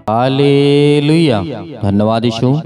Hallelujah. धन्यवाद यीशु,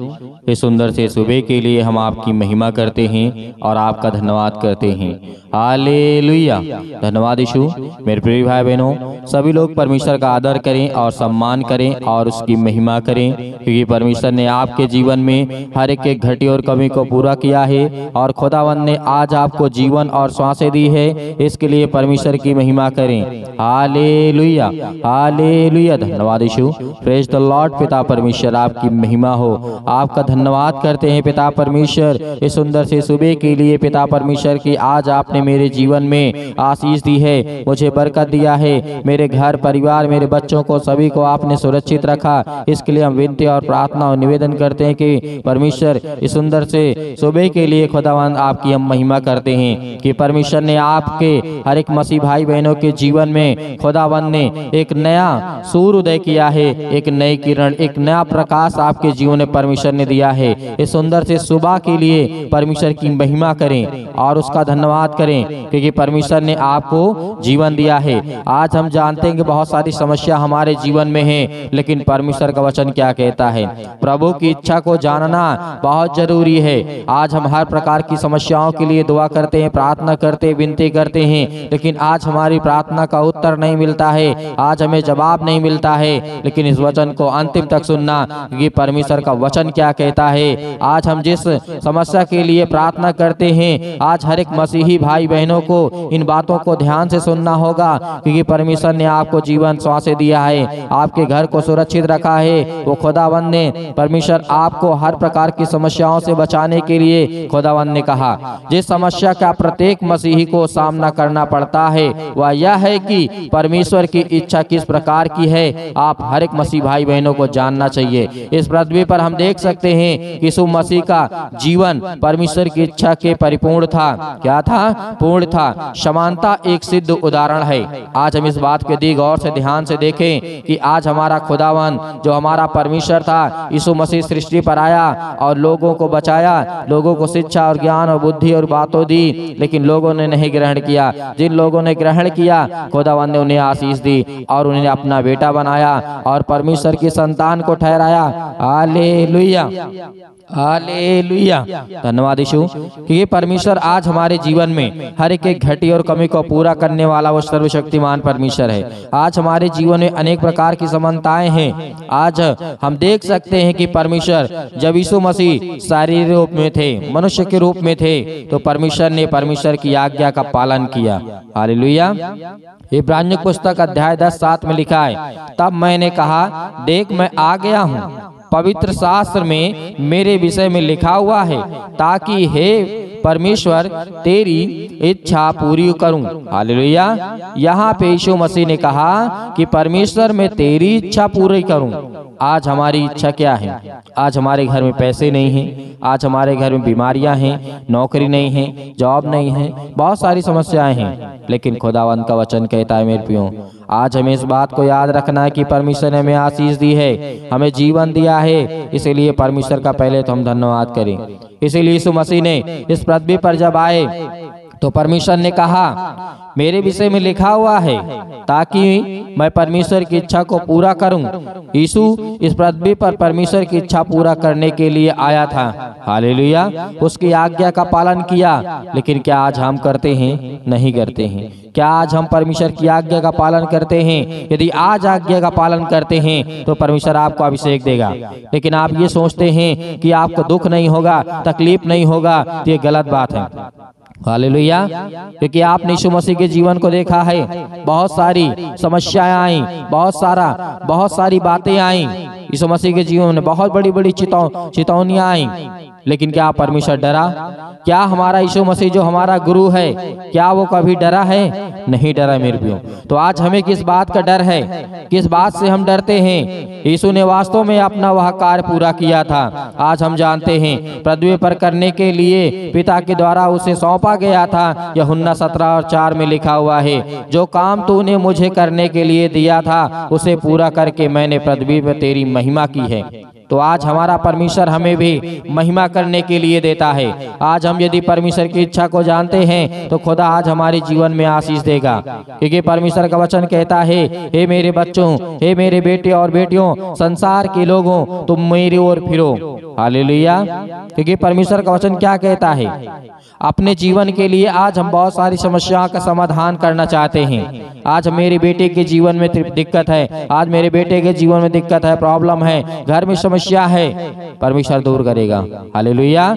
इस सुंदर से सुबह के लिए हम आपकी महिमा करते हैं और आपका धन्यवाद करते हैं। हालेलुया। धन्यवाद यीशु। मेरे प्रिय भाई बहनों, सभी लोग परमेश्वर का आदर करें और सम्मान करें और उसकी महिमा करें, क्योंकि परमेश्वर ने आपके जीवन में हर एक घटी और कमी को पूरा किया है और खुदावंद ने आज आपको जीवन और सांसें दी है। इसके लिए परमेश्वर की महिमा करें। Hallelujah, hallelujah. धन्यवाद यीशु। Praise the Lord. पिता परमेश्वर आपकी महिमा हो, आपका धन्यवाद करते हैं पिता परमेश्वर इस सुंदर से सुबह के लिए। पिता परमेश्वर की आज आपने मेरे जीवन में आशीष दी है, मुझे बरकत दिया है, मेरे घर परिवार मेरे बच्चों को सभी को आपने सुरक्षित रखा। इसके लिए हम विनती और प्रार्थना और निवेदन करते हैं कि परमेश्वर इस सुंदर से सुबह के लिए खुदावंद आपकी हम महिमा करते हैं कि परमेश्वर ने आपके हर एक मसीह भाई बहनों के जीवन में खुदावंद ने एक नया सूर्योदय किया है, एक नई किरण, एक नया प्रकाश आपके जीवन में परमेश्वर ने दिया है। इस सुंदर से सुबह के लिए परमेश्वर की महिमा करें और उसका धन्यवाद करें, क्योंकि परमेश्वर ने आपको जीवन दिया है। आज हम जानते हैं कि बहुत सारी समस्या हमारे जीवन में है, लेकिन परमेश्वर का वचन क्या कहता है? प्रभु की इच्छा को जानना बहुत जरूरी है। आज हम हर प्रकार की समस्याओं के लिए दुआ करते हैं, प्रार्थना करते हैं, विनती करते हैं, लेकिन आज हमारी प्रार्थना का उत्तर नहीं मिलता है, आज हमें जवाब नहीं मिलता है। लेकिन इस वचन को अंतिम तक सुनना, क्योंकि परमेश्वर का वचन क्या कहता है। आज हम जिस समस्या के लिए प्रार्थना करते हैं, आज हर एक मसीही भाई बहनों को इन बातों को ध्यान से सुनना होगा, क्योंकि परमेश्वर ने आपको जीवन सांसें दिया है, आपके घर को सुरक्षित रखा है। वो खुदावंद ने परमेश्वर आपको हर प्रकार की समस्याओं से बचाने के लिए खुदावंद ने कहा, जिस समस्या का प्रत्येक मसीही को सामना करना पड़ता है वह यह है कि परमेश्वर की इच्छा किस प्रकार की है, आप हर एक मसीह भाई बहनों को जानना चाहिए। इस पृथ्वी पर हम देख सकते हैं कि यीशु मसीह का जीवन परमेश्वर की इच्छा के परिपूर्ण था। क्या था? पूर्ण था। समानता एक सिद्ध उदाहरण है। आज हम इस बात के दी गौर से ध्यान से देखें कि आज हमारा खुदावन जो हमारा परमेश्वर था, यीशु मसीह सृष्टि पर आया और लोगों को बचाया, लोगों को शिक्षा और ज्ञान और बुद्धि और बातों दी, लेकिन लोगों ने नहीं ग्रहण किया। जिन लोगों ने ग्रहण किया, खुदावन ने उन्हें आशीष दी और उन्हें अपना बेटा बनाया और परमेश्वर की संतान को ठहराया। Hallelujah, hallelujah. धन्यवाद यीशु, क्योंकि परमेश्वर आज हमारे जीवन में हर एक घटी और कमी को पूरा करने वाला वो सर्वशक्तिमान परमेश्वर है। आज हमारे जीवन में अनेक प्रकार की समानताएं हैं। आज हम देख सकते हैं कि परमेश्वर जब यीशु मसीह शारीरिक रूप में थे, मनुष्य के रूप में थे, तो परमेश्वर ने परमेश्वर की आज्ञा का पालन किया। हालेलुया। इब्रानियों की पुस्तक अध्याय 10:7 में लिखा है, तब मैंने कहा, देख मैं आ गया हूँ, पवित्र शास्त्र में मेरे विषय में लिखा हुआ है, ताकि हे परमेश्वर तेरी इच्छा पूरी करूं। हालेलुया। यहाँ पे यीशु मसीह ने कहा कि परमेश्वर मैं तेरी इच्छा पूरी करूं। आज हमारी इच्छा क्या है? आज हमारे घर में पैसे नहीं हैं, आज हमारे घर में बीमारियां हैं, नौकरी नहीं है, जॉब नहीं है, बहुत सारी समस्याएं हैं, लेकिन खुदावंत का वचन कहता है मेरे प्रियो, आज हमें इस बात को याद रखना है कि परमेश्वर ने हमें आशीष दी है, हमें जीवन दिया है। इसीलिए परमेश्वर का पहले तो हम धन्यवाद करें। इसीलिए यीशु मसीह ने इस पृथ्वी पर जब आए तो परमेश्वर ने कहा, मेरे विषय में लिखा हुआ है, ताकि मैं परमेश्वर की इच्छा को पूरा करूं। यीशु इस पृथ्वी पर परमेश्वर की इच्छा पूरा करने के लिए आया था। हालेलुया। उसकी आज्ञा का पालन किया, लेकिन क्या आज हम करते हैं? नहीं करते हैं। क्या आज हम परमेश्वर की आज्ञा का पालन करते हैं? यदि आज आज्ञा का पालन करते हैं तो परमेश्वर आपको अभिषेक देगा, लेकिन आप ये सोचते हैं कि आपको दुख नहीं होगा, तकलीफ नहीं होगा, तो ये गलत बात है। हालेलुया। क्योंकि आपने यीशु मसीह के जीवन को देखा है, बहुत सारी समस्याएं आई, बहुत सारी बातें आई। यीशु मसीह के जीवन में बहुत बड़ी बड़ी चेतावनियां आई, लेकिन क्या परमेश्वर डरा? क्या हमारा यीशु मसीह जो हमारा गुरु है, क्या वो कभी डरा है? नहीं डरा मेरे प्रियो। तो आज हमें किस बात का डर है? किस बात से हम डरते हैं? यीशु ने वास्तव में अपना वह कार्य पूरा किया था। आज हम जानते हैं पृथ्वी पर करने के लिए पिता के द्वारा उसे सौंपा गया था। यूहन्ना 17:4 में लिखा हुआ है, जो काम तूने मुझे करने के लिए दिया था उसे पूरा करके मैंने पृथ्वी पर तेरी महिमा की है। तो आज हमारा परमेश्वर हमें भी महिमा करने के लिए देता है। आज हम यदि परमेश्वर की इच्छा को जानते हैं तो खुदा आज हमारे जीवन में आशीष देगा, क्योंकि परमेश्वर का वचन कहता है, हे मेरे बच्चों, हे मेरे बेटे और बेटियों, संसार के लोगों, तुम मेरी ओर फिरो। हालेलुया। क्योंकि परमेश्वर का वचन क्या कहता है, अपने जीवन के लिए आज हम बहुत सारी समस्याओं का समाधान करना चाहते हैं। आज मेरे बेटे के जीवन में दिक्कत है, आज मेरे बेटे के जीवन में दिक्कत है, प्रॉब्लम है, घर में समस्या है, परमेश्वर दूर करेगा। हालेलुया।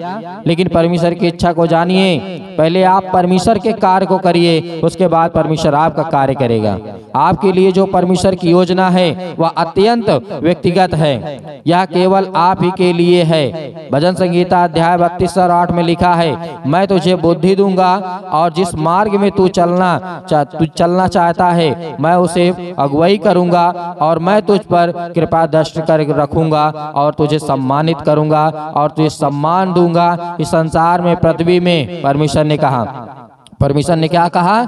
लेकिन परमेश्वर की इच्छा को जानिए, पहले आप परमेश्वर के कार्य को करिए, उसके बाद परमेश्वर आपका कार्य करेगा। आपके लिए जो परमेश्वर की योजना है वह अत्यंत व्यक्तिगत है, यह केवल आप ही के लिए है। भजन संगीता अध्याय 32 और 8 में लिखा है, मैं तुझे बुद्धि दूंगा और जिस मार्ग में तू चलना चाहता है मैं उसे अगुवाई करूंगा, और मैं तुझ पर कृपा दृष्टि कर रखूंगा और तुझे सम्मानित करूंगा और तुझे सम्मान दूंगा इस संसार में, पृथ्वी में। परमेश्वर ने कहा, परमेश्वर ने क्या कहा?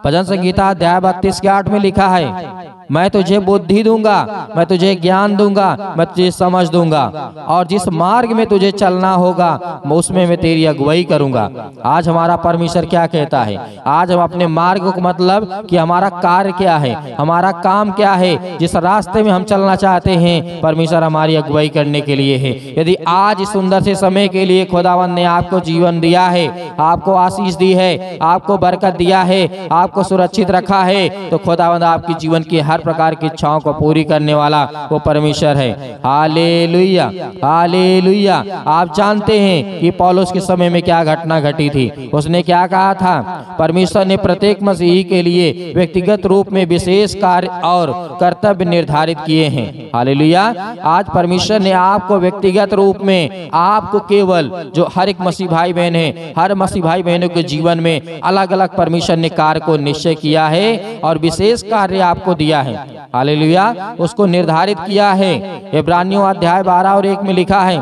भजन संगीता अध्याय 32 के 8 में लिखा है, मैं तुझे बुद्धि दूंगा, मैं तुझे ज्ञान दूंगा, मैं तुझे समझ दूंगा, और जिस मार्ग में तुझे चलना होगा उसमें मैं तेरी अगुवाई करूंगा। आज हमारा परमेश्वर क्या कहता है? आज हम अपने मार्ग को, मतलब कि हमारा कार्य क्या है, हमारा काम क्या है, जिस रास्ते में हम चलना चाहते हैं, परमेश्वर हमारी अगुवाई करने के लिए है। यदि आज इस सुंदर से समय के लिए खुदावंद ने आपको जीवन दिया है, आपको आशीष दी है, आपको बरकत दिया है, आपको सुरक्षित रखा है, तो खुदावंद आपके जीवन की हर प्रकार की इच्छाओं को पूरी करने वाला वो परमेश्वर है। Hallelujah, hallelujah. आप जानते हैं कि पौलुस के समय में क्या घटना घटी थी? उसने क्या कहा था? परमेश्वर ने प्रत्येक मसीही के लिए व्यक्तिगत रूप में विशेष कार्य और कर्तव्य निर्धारित किए हैं। हालेलुया। आज परमेश्वर ने आपको व्यक्तिगत रूप में, आपको केवल जो हर एक मसीह भाई बहन है, हर मसीह भाई बहनों के जीवन में अलग अलग परमेश्वर ने कार्य को निश्चय किया है और विशेष कार्य आपको दिया है। हालेलुया। उसको निर्धारित किया है। इब्रानियों अध्याय 12 और 1 में लिखा है,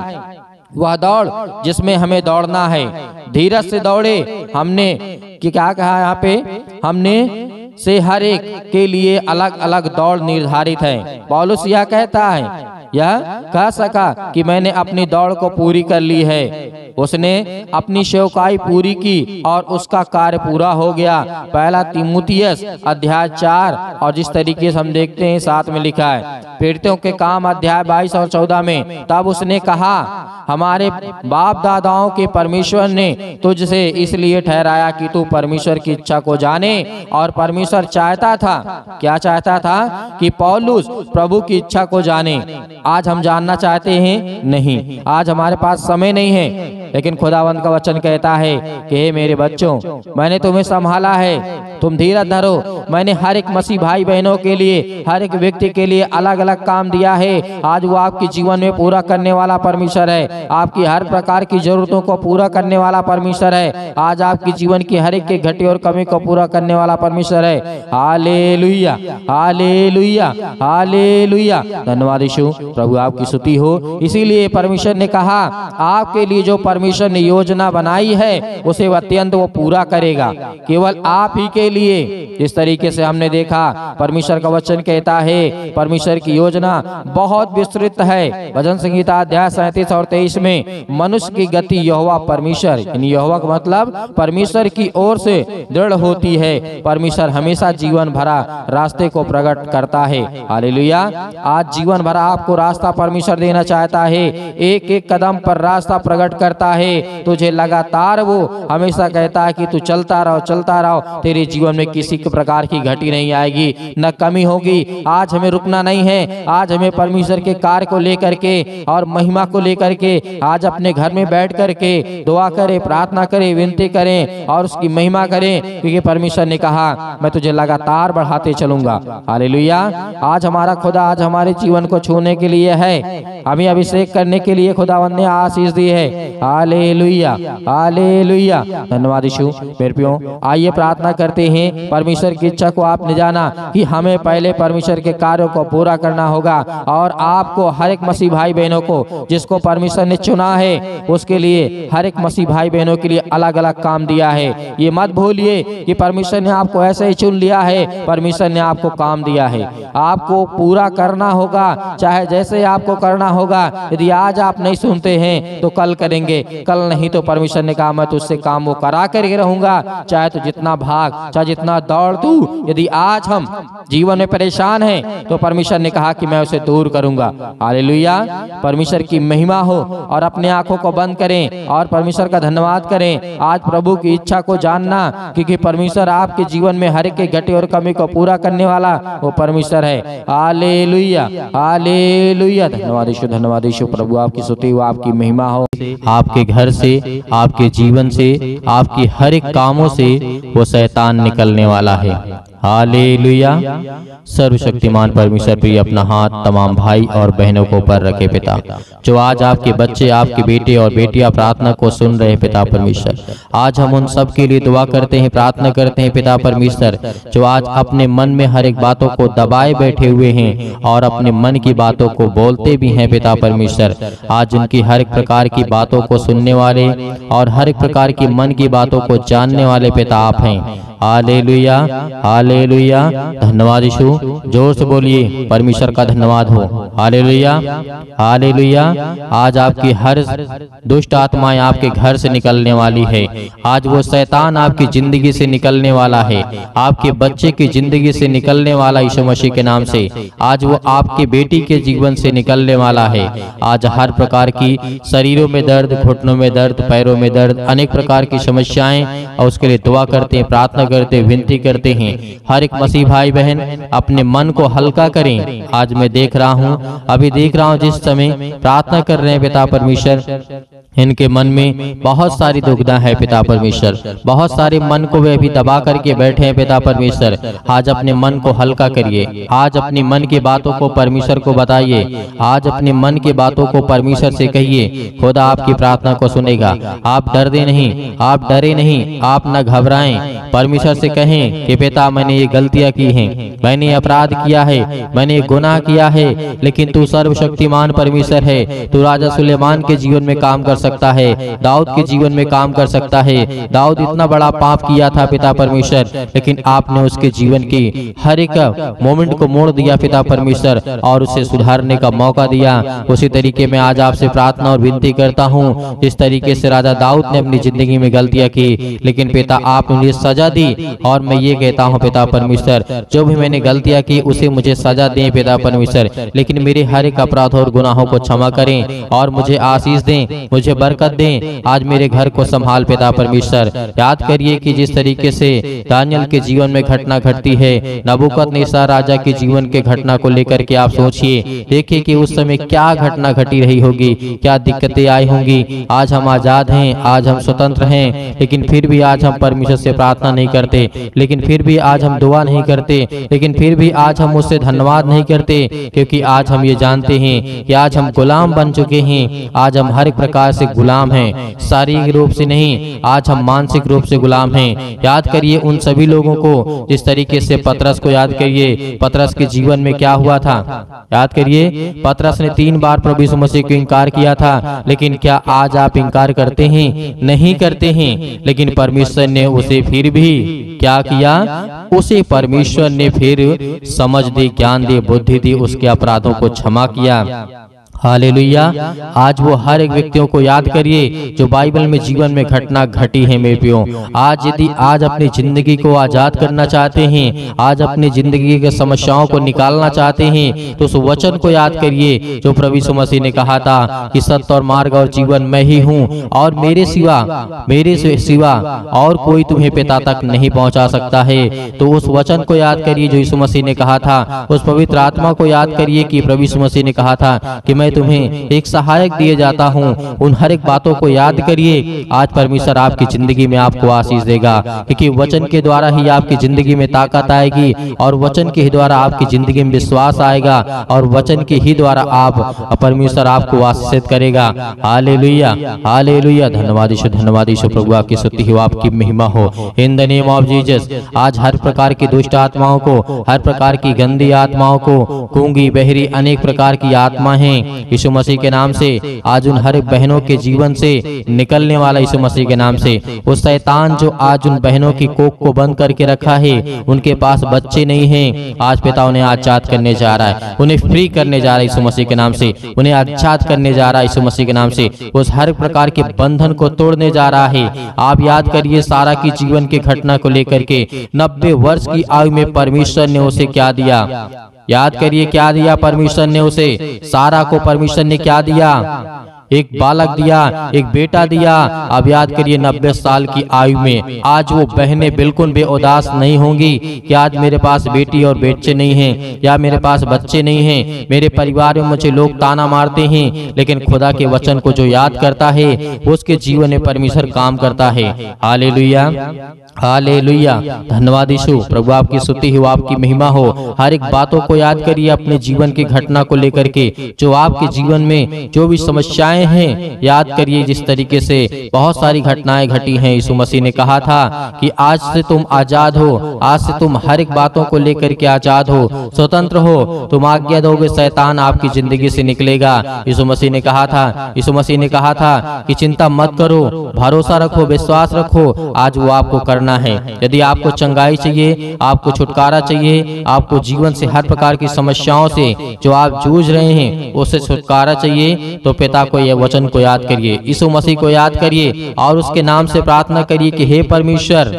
वह दौड़ जिसमें हमें दौड़ना है, धीरज से दौड़े। हमने कि क्या कहा यहाँ पे? हमने से हर एक के लिए अलग अलग दौड़ निर्धारित है। पौलुस यह कहता है, यह कह सका कि मैंने अपनी दौड़ को पूरी कर ली है। उसने अपनी सेवकाई पूरी की और उसका कार्य पूरा हो गया। पहला तीमुथियुस अध्याय 4 और जिस तरीके से हम देखते हैं 7 में लिखा है। प्रेरितों के काम अध्याय 22 और 14 में, तब उसने कहा, हमारे बाप दादाओं के परमेश्वर ने तुझसे इसलिए ठहराया कि तू परमेश्वर की इच्छा को जाने। और परमेश्वर चाहता था, क्या चाहता था? कि पौलुस प्रभु की इच्छा को जाने। आज हम जानना चाहते हैं? नहीं, आज हमारे पास समय नहीं है। लेकिन खुदावंद का वचन कहता है कि हे मेरे बच्चों, मैंने तुम्हें संभाला है, तुम धीरज धरो। मैंने हर एक मसीह भाई बहनों के लिए, हर एक व्यक्ति के लिए अलग अलग काम दिया है। आज वो आपके जीवन में पूरा करने वाला परमेश्वर है। आपकी हर प्रकार की जरूरतों को पूरा करने वाला परमेश्वर है। आज आपके जीवन की हर एक की घटी और कमी को पूरा करने वाला परमेश्वर है। Hallelujah, hallelujah, hallelujah. धन्यवाद यीशु। प्रभु आपकी स्तुति हो। इसीलिए परमेश्वर ने कहा, आपके लिए जो परमेश्वर ने योजना बनाई है उसे अत्यंत वो पूरा करेगा, केवल आप ही के लिए। इस तरीके से हमने देखा, परमेश्वर का वचन कहता है परमेश्वर की योजना बहुत विस्तृत है। भजन संगीता अध्याय 37 और 23 में, मनुष्य की गति यहोवा परमेश्वर, यानी यहोवा का मतलब परमेश्वर की ओर से दृढ़ होती है। परमेश्वर हमेशा जीवन भरा रास्ते को प्रकट करता है। हालेलुया। आज जीवन भरा आपको रास्ता परमेश्वर देना चाहता है। एक एक कदम पर रास्ता प्रकट करता है। तुझे लगातार वो हमेशा कहता है कि तू चलता रहो, चलता रहो। तेरे जीवन में किसी प्रकार की घटी नहीं आएगी, न कमी होगी। आज हमें रुकना नहीं है। आज हमें परमेश्वर के कार्य को लेकर के और महिमा को लेकर के आज अपने घर में बैठ करके दुआ करें, प्रार्थना करें, विनती करें और उसकी महिमा करें, क्योंकि परमेश्वर ने कहा मैं तुझे लगातार बढ़ाते चलूंगा। हालेलुया। आज हमारा खुदा आज हमारे जीवन को छूने के लिए है, हमें अभिषेक करने के लिए खुदावंद ने आशीष दी है। Hallelujah, hallelujah. धन्यवाद यीशु। मेरे प्रियो, आइए प्रार्थना करते हैं। परमेश्वर की इच्छा को आपने जाना कि हमें पहले परमेश्वर के कार्यों को पूरा करना होगा, और आपको हर एक मसीह भाई बहनों को जिसको परमेश्वर ने चुना है, उसके लिए हर एक मसीह भाई बहनों के लिए अलग अलग काम दिया है। ये मत भूलिए कि परमेश्वर ने आपको ऐसे ही चुन लिया है, परमेश्वर ने आपको काम दिया है, आपको पूरा करना होगा, चाहे जैसे आपको करना होगा। यदि आज आप नहीं सुनते हैं तो कल करेंगे, कल नहीं तो परमेश्वर ने कहा मैं तुझसे काम वो करा करके रहूंगा, चाहे तो जितना भाग, चाहे जितना दौड़ तू। यदि आज हम जीवन में परेशान हैं तो परमेश्वर ने कहा कि मैं उसे दूर करूंगा। हालेलुया। परमेश्वर की महिमा हो, और अपने आंखों को बंद करें और परमेश्वर का धन्यवाद करें। आज प्रभु की इच्छा को जानना, क्योंकि परमेश्वर आपके जीवन में हर एक के घटे और कमी को पूरा करने वाला वो परमेश्वर है। Hallelujah, hallelujah. धन्यवाद यीशु, धन्यवाद यीशु। प्रभु आपकी स्तुति हो, आपकी महिमा हो। आपके घर से, आपके जीवन से, आपकी हर एक कामों से वो शैतान निकलने वाला है। हालेलुया। सर्वशक्तिमान परमेश्वर भी अपना हाथ तमाम भाई और बहनों को ऊपर रखे पिता, जो आज आपके बच्चे, आपके बेटे और बेटियां प्रार्थना को सुन रहे पिता परमेश्वर। आज हम उन सब के लिए दुआ करते हैं, प्रार्थना करते हैं पिता परमेश्वर, जो आज अपने मन में हर एक बातों को दबाए बैठे हुए हैं और अपने मन की बातों को बोलते भी हैं पिता परमेश्वर। आज उनकी हर एक प्रकार की बातों को सुनने वाले और हर एक प्रकार की मन की बातों को जानने वाले पिता आप हैं। Hallelujah, hallelujah. धन्यवाद यीशु। जोर से बोलिए, परमेश्वर का धन्यवाद हो। Hallelujah, hallelujah. आज आपकी हर दुष्ट आत्माएं आपके घर से निकलने वाली है। आज वो शैतान आपकी जिंदगी से निकलने वाला है, आपके बच्चे की जिंदगी से निकलने वाला यीशु मसीह के नाम से। आज वो आपके बेटी के जीवन से निकलने वाला है। आज हर प्रकार की शरीरों में दर्द, घुटनों में दर्द, पैरों में दर्द, अनेक प्रकार की समस्याएं, और उसके लिए दुआ करते हैं, प्रार्थना करते, विनती करते हैं। हर एक मसीह भाई बहन अपने मन को हल्का करें। आज मैं देख रहा हूँ, अभी देख रहा हूँ, जिस समय प्रार्थना कर रहे हैं पिता परमेश्वर, इनके मन में बहुत सारी दुविधा है पिता परमेश्वर, बहुत सारे मन को वे अभी दबा करके बैठे हैं पिता परमेश्वर। आज अपने मन को हल्का करिए, आज अपनी मन की बातों को परमेश्वर को बताइए, आज अपने मन की बातों को परमेश्वर से कहिए। खुदा आपकी प्रार्थना को सुनेगा। आप डरते नहीं, आप डरे नहीं, आप न घबराएं। परमेश्वर से कहें कि पिता मैंने ये गलतियां की हैं, मैंने अपराध किया है, मैंने गुनाह किया है, लेकिन तू सर्वशक्तिमान परमेश्वर है। तू राजा सुलेमान के जीवन में काम कर सकता है, दाऊद के जीवन में काम कर सकता है। दाऊद इतना बड़ा पाप किया था पिता परमेश्वर, लेकिन आपने उसके जीवन की हर एक मोमेंट को मोड़ दिया पिता परमेश्वर, और उसे सुधारने का मौका दिया। उसी तरीके में आज आपसे प्रार्थना और विनती करता हूँ, जिस तरीके से राजा दाऊद ने अपनी जिंदगी में गलतियां की, लेकिन पिता आपने मुझे सजा दी। और मैं ये कहता हूँ पिता परमेश्वर, जो भी मैंने गलतियां की उसे मुझे सजा दें पिता परमेश्वर, लेकिन मेरे हर एक अपराधों और गुनाहों को क्षमा करें और मुझे आशीष दें, मुझे बरकत दें। आज मेरे घर को संभाल पिता परमेश्वर। याद करिए कि जिस तरीके से दानियल के जीवन में घटना घटती है, नबूकदनेस्सर राजा के जीवन के घटना को लेकर के आप सोचिए, देखिए कि उस समय क्या घटना घटी रही होगी, क्या दिक्कतें आई होंगी। आज हम आजाद हैं, आज हम स्वतंत्र हैं, लेकिन फिर भी आज हम परमेश्वर से प्रार्थना नहीं करते, लेकिन फिर भी आज हम दुआ नहीं करते, लेकिन फिर भी आज हम उससे धन्यवाद नहीं करते, क्योंकि आज हम ये जानते हैं कि आज हम गुलाम बन चुके हैं। आज हम हर एक प्रकार से गुलाम हैं, शारीरिक रूप से नहीं, आज हम मानसिक रूप से गुलाम हैं। याद करिए उन सभी लोगों को, जिस तरीके से पतरस को याद करिए, पतरस के जीवन में क्या हुआ था। याद करिए, पतरस ने 3 बार प्रभु यीशु मसीह को इनकार किया था, लेकिन क्या आज आप इनकार करते हैं? नहीं करते हैं। लेकिन परमेश्वर ने उसे फिर भी क्या किया? उसे परमेश्वर ने फिर समझ दी, ज्ञान दी, बुद्धि दी, उसके अपराधों को क्षमा किया। हालेलुया। आज वो हर एक व्यक्तियों को याद करिए जो बाइबल में जीवन में घटना घटी है मेरे प्रियो। आज यदि आज अपनी जिंदगी को आजाद करना चाहते हैं, आज अपनी जिंदगी के समस्याओं को निकालना चाहते हैं, तो उस वचन को याद करिए जो प्रभु यीशु मसीह ने कहा था कि सत्य और मार्ग और जीवन मैं ही हूँ, और मेरे सिवा और कोई तुम्हें पिता तक नहीं पहुँचा सकता है। तो उस वचन को याद करिए जो यीशु मसीह ने कहा था, उस पवित्र आत्मा को याद करिए कि प्रभु यीशु मसीह ने कहा था कि मैं मैं तुम्हें एक सहायक दिए जाता हूँ। उन हर एक बातों को याद करिए। आज परमेश्वर आपकी जिंदगी में आपको आशीष देगा, क्योंकि वचन के द्वारा ही आपकी जिंदगी में ताकत आएगी और वचन के ही द्वारा आपकी जिंदगी में विश्वास आएगा और वचन के ही द्वारा आप परमेश्वर आपको आशीषित करेगा। Hallelujah, hallelujah. धन्यवाद यीशु, धन्यवाद यीशु। प्रभु आपकी स्तुति हो, आपकी महिमा हो। In the name of Jesus आज हर प्रकार की दुष्ट आत्माओं को, हर प्रकार की गंदी आत्माओं को, गूंगी बहरी अनेक प्रकार की आत्मा हैं, यीशु मसीह के नाम से आज उन हर बहनों के जीवन से निकलने वाला यीशु मसीह के नाम से। उस शैतान जो आज उन बहनों की कोख को बंद करके रखा है, उनके पास बच्चे नहीं हैं, आज पिता उन्हें आजाद करने जा रहा है, उन्हें फ्री करने जा रहा है यीशु मसीह के नाम से, उन्हें आजाद करने जा रहा है यीशु मसीह के नाम से। उस हर प्रकार के बंधन को तोड़ने जा रहा है। आप याद करिए सारा की जीवन की घटना को लेकर के 90 वर्ष की आयु में परमेश्वर ने उसे क्या दिया? याद करिए क्या दिया परमेश्वर ने उसे? सारा को परमेश्वर ने क्या दिया? एक बालक दिया, एक बेटा दिया। अब याद करिए 90 साल की आयु में आज वो बहनें बिल्कुल बेउदास नहीं होंगी कि आज मेरे पास बेटी और बच्चे नहीं हैं, या मेरे पास बच्चे नहीं हैं, मेरे परिवार में मुझे लोग ताना मारते हैं। लेकिन खुदा के वचन को जो याद करता है उसके जीवन में परमेश्वर काम करता है। Hallelujah, hallelujah. धन्यवाद यीशु। प्रभु आपकी स्तुति हो, आपकी महिमा हो। हर एक बातों को याद करिए अपने जीवन की घटना को लेकर के, जो आपके जीवन में जो भी समस्याएं हैं याद करिए। जिस तरीके से बहुत सारी घटनाएं घटी हैं, यीशु मसीह ने कहा था कि आज से तुम आजाद हो, आज से तुम हर एक बातों को लेकर के आजाद हो, स्वतंत्र हो। तुम आज्ञा दोगे, शैतान आपकी जिंदगी से निकलेगा। यीशु मसीह ने कहा था, यीशु मसीह ने कहा था कि चिंता मत करो, भरोसा रखो, विश्वास रखो। आज वो आपको करना है। यदि आपको चंगाई चाहिए, आपको छुटकारा चाहिए, आपको जीवन से हर प्रकार की समस्याओं से जो आप जूझ रहे हैं उससे छुटकारा चाहिए, तो पिता को यह वचन को याद करिए, यीशु मसीह को याद करिए और उसके नाम से प्रार्थना करिए कि हे परमेश्वर,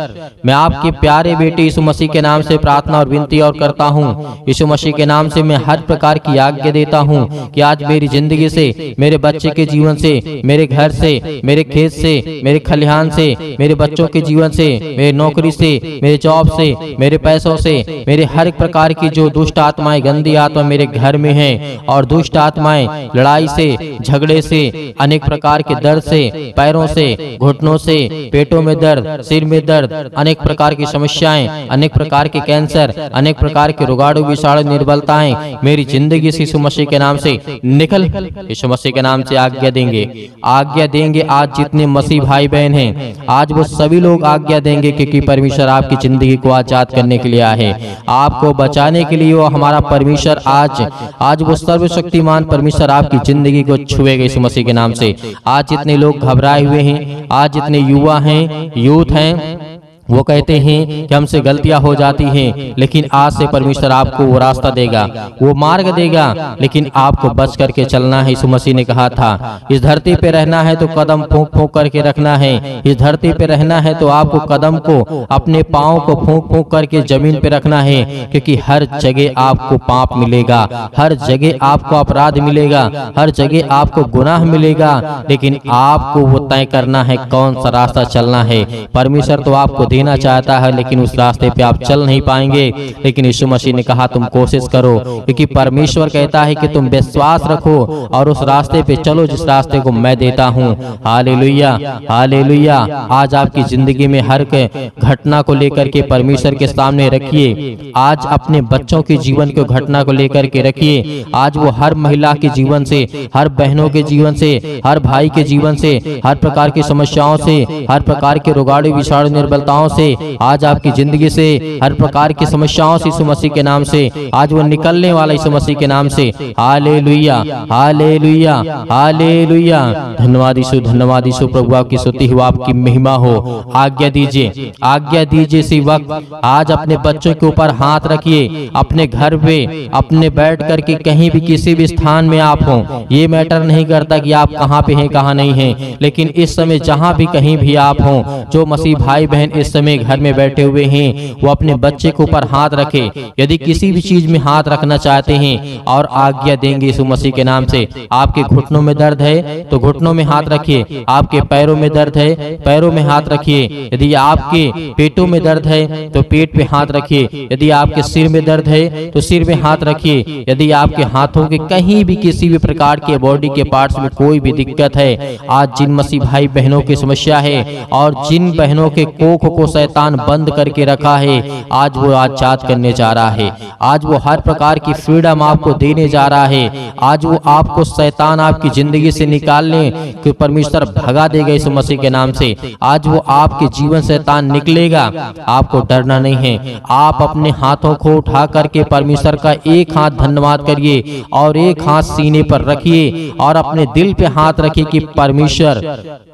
मैं आपके प्यारे बेटे यीशु मसीह के नाम से प्रार्थना और विनती और करता हूँ। यीशु मसीह के नाम से मैं हर प्रकार की आज्ञा देता हूँ कि आज मेरी जिंदगी से, मेरे बच्चे के जीवन से, मेरे घर से, मेरे खेत से, मेरे खलिहान से, मेरे बच्चों के जीवन से, मेरे नौकरी से, मेरे जॉब से, मेरे पैसों से, मेरे हर एक प्रकार की जो दुष्ट आत्माएं, गंदी आत्मा मेरे घर में हैं और दुष्ट आत्माएं लड़ाई से, झगड़े से, अनेक प्रकार के दर्द से, पैरों से, घुटनों से, पेटों में दर्द, सिर में दर्द, अनेक प्रकार की समस्याएं, अनेक प्रकार के कैंसर, अनेक प्रकार के रोगाणु विषाणु निर्बलताएं मेरी जिंदगी से यीशु मसीह के नाम से निकल। यीशु मसीह के नाम से आज्ञा देंगे, आज्ञा देंगे। आज जितने मसीह भाई बहन हैं आज वो सभी लोग आज्ञा देंगे, क्योंकि परमेश्वर आपकी जिंदगी को आजाद करने के लिए आया है, आपको बचाने के लिए। वो हमारा परमेश्वर आज वो सर्वशक्तिमान परमेश्वर आपकी जिंदगी को छुएगा यीशु मसीह के नाम से। आज जितने लोग घबराए हुए हैं, आज जितने युवा हैं, यूथ हैं, वो कहते हैं कि हमसे गलतियां हो जाती हैं, लेकिन आज से परमेश्वर आपको वो रास्ता देगा, वो मार्ग देगा, लेकिन आपको बच करके चलना है। यीशु मसीह ने कहा था इस धरती पे रहना है तो कदम फूंक फूंक करके रखना है। इस धरती पे रहना है तो आपको कदम को, अपने पाँव को फूंक फूंक करके जमीन पे रखना है, क्योंकि हर जगह आपको पाप मिलेगा, हर जगह आपको अपराध मिलेगा, हर जगह आपको गुनाह मिलेगा, लेकिन आपको वो तय करना है कौन सा रास्ता चलना है। परमेश्वर तो आपको देना चाहता है, लेकिन उस रास्ते पे आप चल नहीं पाएंगे। लेकिन यीशु मसीह ने कहा तुम कोशिश करो, क्योंकि परमेश्वर कहता है कि तुम विश्वास रखो और उस रास्ते पे चलो जिस रास्ते को मैं देता हूँ। Hallelujah, hallelujah. आज आपकी जिंदगी में हर घटना को लेकर के परमेश्वर के सामने रखिए। आज अपने बच्चों के जीवन की घटना को लेकर के रखिए। आज वो हर महिला के जीवन से, हर बहनों के जीवन से, हर भाई के जीवन से, हर प्रकार की समस्याओं से, हर प्रकार के रोगाणु विषाणु निर्बलताओं से, आज आपकी जिंदगी से हर प्रकार की समस्याओं से यीशु मसीह के नाम से आज वो निकलने वाला यीशु मसीह के नाम से। Hallelujah, hallelujah, hallelujah. धन्यवाद यीशु, धन्यवाद यीशु। प्रभु आपकी स्तुति हो, आपकी महिमा हो। आज्ञा दीजिए, आज्ञा दीजिए। इसी वक्त आज अपने बच्चों के ऊपर हाथ रखिए, अपने घर पे, अपने बैठ करके कहीं भी किसी भी स्थान में आप हो, ये मैटर नहीं करता कि आप कहाँ पे हैं कहाँ नहीं हैं, लेकिन इस समय जहाँ भी कहीं भी आप हो, जो मसीह भाई बहन इस समय घर में बैठे हुए हैं, वो अपने बच्चे के ऊपर हाथ रखे। यदि किसी भी चीज में हाथ रखना चाहते हैं और आज्ञा देंगे यीशु मसीह के नाम से। आपके घुटनों में दर्द है तो घुटनों में हाथ रखिए। आपके पैरों में दर्द है, पैरों में हाथ रखिए। यदि आपके पेटों में दर्द है तो पेट पे हाथ रखिए। यदि आपके सिर में दर्द है तो सिर में हाथ रखिए। यदि आपके हाथों के कहीं भी किसी भी प्रकार के बॉडी के पार्ट्स में कोई भी दिक्कत है, आज जिन मसीह भाई बहनों की समस्या है और जिन बहनों के कोख को शैतान बंद करके रखा है, आज वो आजाद करने जा रहा है। आज वो हर प्रकार की फ्रीडम आपको देने जा रहा है। आज वो आपको शैतान आपकी जिंदगी से निकालने के परमेश्वर भगा देगा यीशु मसीह के नाम से। आज वो आपके जीवन से शैतान निकलेगा। आपको डरना नहीं है। आप अपने हाथों को उठा करके परमेश्वर का एक हाथ धन्यवाद करिए और एक हाथ सीने पर रखिए और अपने दिल पे हाथ रखिए कि परमेश्वर,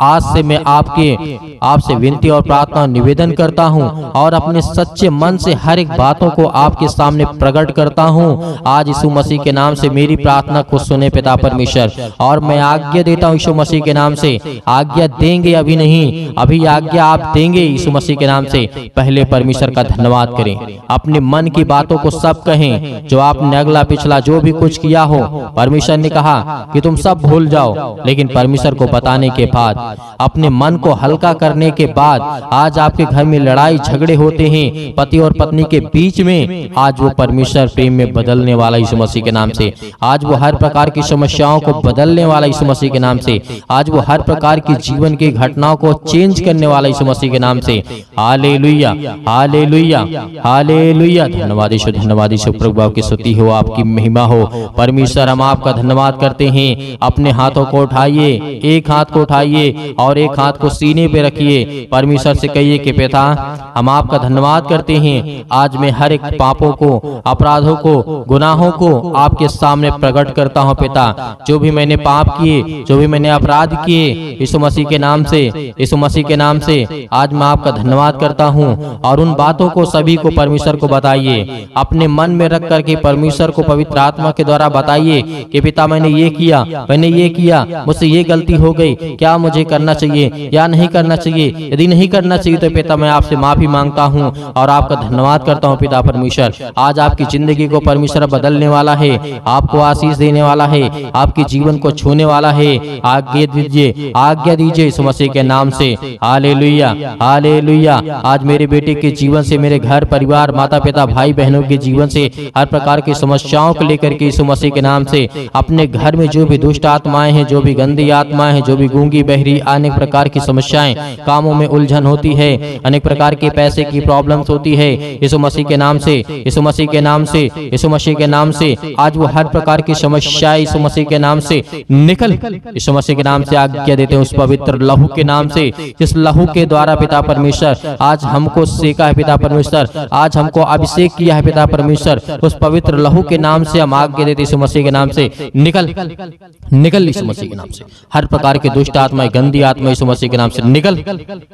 आज से मैं आपसे विनती और प्रार्थना निवेदन करता हूं और अपने सच्चे मन से हर एक बातों को आपके सामने प्रकट करता हूं। आज यीशु मसीह के नाम से मेरी प्रार्थना को सुने पिता परमेश्वर, और मैं आज्ञा देता हूं यीशु मसीह के नाम से। आज्ञा देंगे अभी नहीं, अभी आज्ञा आप देंगे यीशु मसीह के नाम से। पहले परमेश्वर का धन्यवाद करें, अपने मन की बातों को सब कहें। जो आपने अगला पिछला जो भी कुछ किया हो, परमेश्वर ने कहा कि तुम सब भूल जाओ, लेकिन परमेश्वर को बताने के बाद, अपने मन को हल्का करने के बाद, आज आपके घर में लड़ाई झगड़े होते हैं पति और पत्नी के बीच में, आज वो परमेश्वर प्रेम में बदलने वाला यीशु मसीह के नाम से। आज वो हर प्रकार की समस्याओं को बदलने वाला यीशु मसीह के नाम से। आज वो हर प्रकार की जीवन की घटनाओं को चेंज करने वाला यीशु मसीह के नाम से। Hallelujah, hallelujah, hallelujah. धन्यवाद यीशु, धन्यवाद यीशु। प्रभु की स्तुति हो, आपकी महिमा हो। परमेश्वर, हम आपका धन्यवाद करते हैं। अपने हाथों को उठाइए, एक हाथ को उठाइए और एक हाथ को सीने पे रखिए। परमेश्वर से कहिए कि पिता, हम आपका धन्यवाद करते हैं। आज मैं हर एक पापों को, अपराधों को, गुनाहों को आपके सामने प्रकट करता हूं पिता। जो भी मैंने पाप किए, जो भी मैंने अपराध किए, यीशु मसीह के नाम से, यीशु मसीह के नाम से आज मैं आपका धन्यवाद करता हूं। और उन बातों को सभी को परमेश्वर को बताइए, अपने मन में रख करके परमेश्वर को पवित्र आत्मा के द्वारा बताइए कि पिता, मैंने ये किया, मैंने ये किया, मुझसे ये गलती हो गई, क्या मुझे करना चाहिए या नहीं करना चाहिए? यदि नहीं करना चाहिए तो पिता, मैं आपसे माफी मांगता हूं और आपका धन्यवाद करता हूं पिता परमेश्वर। आज आपकी जिंदगी को परमेश्वर बदलने वाला है, आपको आशीष देने वाला है, आपके जीवन को छूने वाला है। आज्ञा दीजिए, आज्ञा दीजिए यीशु मसीह के नाम से। Hallelujah, hallelujah. आज मेरे बेटे के जीवन से, मेरे घर परिवार, माता पिता, भाई बहनों के जीवन से हर प्रकार की समस्याओं को लेकर के यीशु मसीह के नाम से, अपने घर में जो भी दुष्ट आत्माएं हैं, जो भी गंदी आत्माएं हैं, जो भी गूंगी बहरी, अनेक प्रकार की समस्याएं, कामों में उलझन होती है, अनेक प्रकार के पैसे की प्रॉब्लम्स होती है, यीशु मसीह के नाम से, यीशु मसीह के नाम से, यीशु मसीह के नाम से आज वो हर प्रकार की समस्याएं यीशु मसीह के नाम से निकल, यीशु मसीह के नाम से आज्ञा देते हैं उस पवित्र लहू के नाम से, जिस लहू के द्वारा पिता परमेश्वर आज हमको सेका है पिता परमेश्वर, आज हमको अभिषेक किया है पिता परमेश्वर। उस पवित्र लहू के नाम से हम आज्ञा देते यीशु मसीह के नाम से, निकल, निकल यीशु मसीह के नाम से। हर प्रकार के दुष्ट आत्मा, गंदी आत्मा यीशु मसीह के नाम से निकल।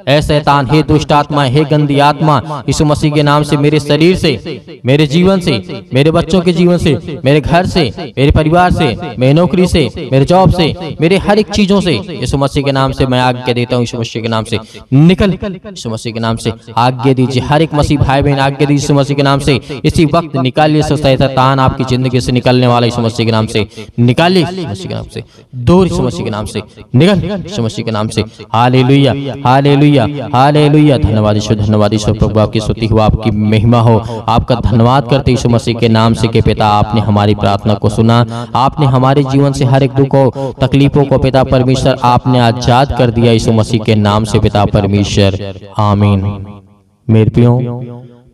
ऐ शैतान, हे दुष्ट आत्मा, हे गंदी आत्मा, यीशु मसीह के नाम से मेरे शरीर से, मेरे जीवन से, मेरे बच्चों के जीवन से, मेरे घर से, मेरे परिवार से, मेरी नौकरी से, मेरे जॉब से, मेरे हर एक चीजों से यीशु मसीह के नाम से मैं आज्ञा देता हूँ यीशु मसीह के नाम से निकल। यीशु मसीह के नाम से आज्ञा दीजिए, हर एक मसीह भाई बहन आज्ञा दीजिए यीशु मसीह के नाम से। इसी वक्त निकालिए शैतान आपकी जिंदगी से निकलने वाला यीशु मसीह के नाम से निकालिए, यीशु मसीह के नाम से दूर, यीशु मसीह के नाम से निकल, यीशु मसीह के नाम से। Hallelujah, hallelujah, hallelujah. धन्यवाद यीशु, धन्यवाद यीशु। प्रभु आपकी स्तुति हो, आपकी महिमा हो। आपका धन्यवाद करते यीशु मसीह के नाम से कि पिता, आपने हमारी प्रार्थना को सुना, आपने हमारे जीवन से हर एक दुख को, तकलीफों को पिता परमेश्वर आपने आजाद कर दिया यीशु मसीह के नाम से पिता परमेश्वर। आमीन। मेरे प्रियो,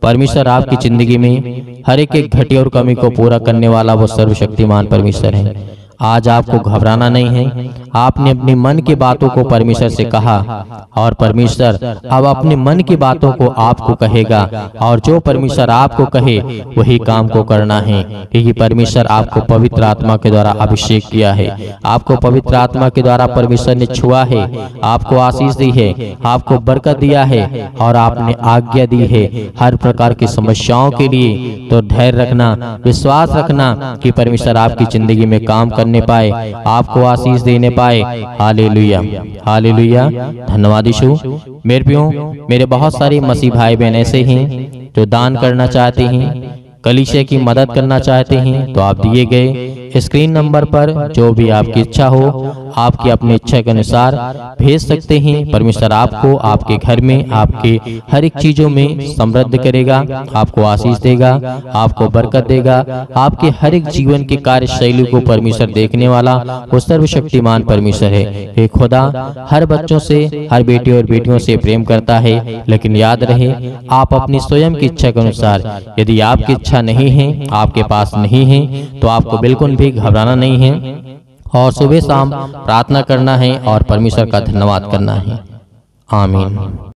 परमेश्वर आपकी जिंदगी में हर एक घटी और कमी को पूरा करने वाला वो सर्वशक्तिमान परमेश्वर है। आज आपको घबराना नहीं है। आपने अपने मन की बातों को परमेश्वर से कहा और परमेश्वर अब अपने मन की बातों को आपको कहेगा, और जो परमेश्वर आपको कहे वही काम को करना है, क्योंकि परमेश्वर आपको पवित्र आत्मा के द्वारा अभिषेक किया है, आपको पवित्र आत्मा के द्वारा परमेश्वर ने छुआ है, आपको आशीष दी है, आपको बरकत दिया है और आपने आज्ञा दी है हर प्रकार की समस्याओं के लिए। तो धैर्य रखना, विश्वास रखना कि परमेश्वर आपकी जिंदगी में काम करने पाए, आपको आशीष देने पाए। Hallelujah, hallelujah. धन्यवाद यीशु। मेरे प्रियो, मेरे बहुत सारे मसीह भाई बहन ऐसे हैं जो दान करना चाहते हैं, कलीसिया की मदद करना चाहते हैं, तो आप दिए गए स्क्रीन नंबर पर जो भी आपकी इच्छा हो आपकी अपनी इच्छा के अनुसार भेज सकते हैं। परमेश्वर आपको आपके घर में आपके हर एक चीजों में समृद्ध करेगा, आपको आशीष देगा, आपको बरकत देगा। आपके हर एक जीवन के कार्य शैली को परमेश्वर देखने वाला वो सर्वशक्तिमान परमेश्वर है। हे खुदा हर बच्चों से, हर बेटे और बेटियों से प्रेम करता है, लेकिन याद रहे आप अपनी स्वयं की इच्छा के अनुसार, यदि आपकी इच्छा नहीं है, आपके पास नहीं है, तो आपको बिल्कुल भी घबराना नहीं है और सुबह शाम प्रार्थना करना है और परमेश्वर का धन्यवाद करना है। आमीन।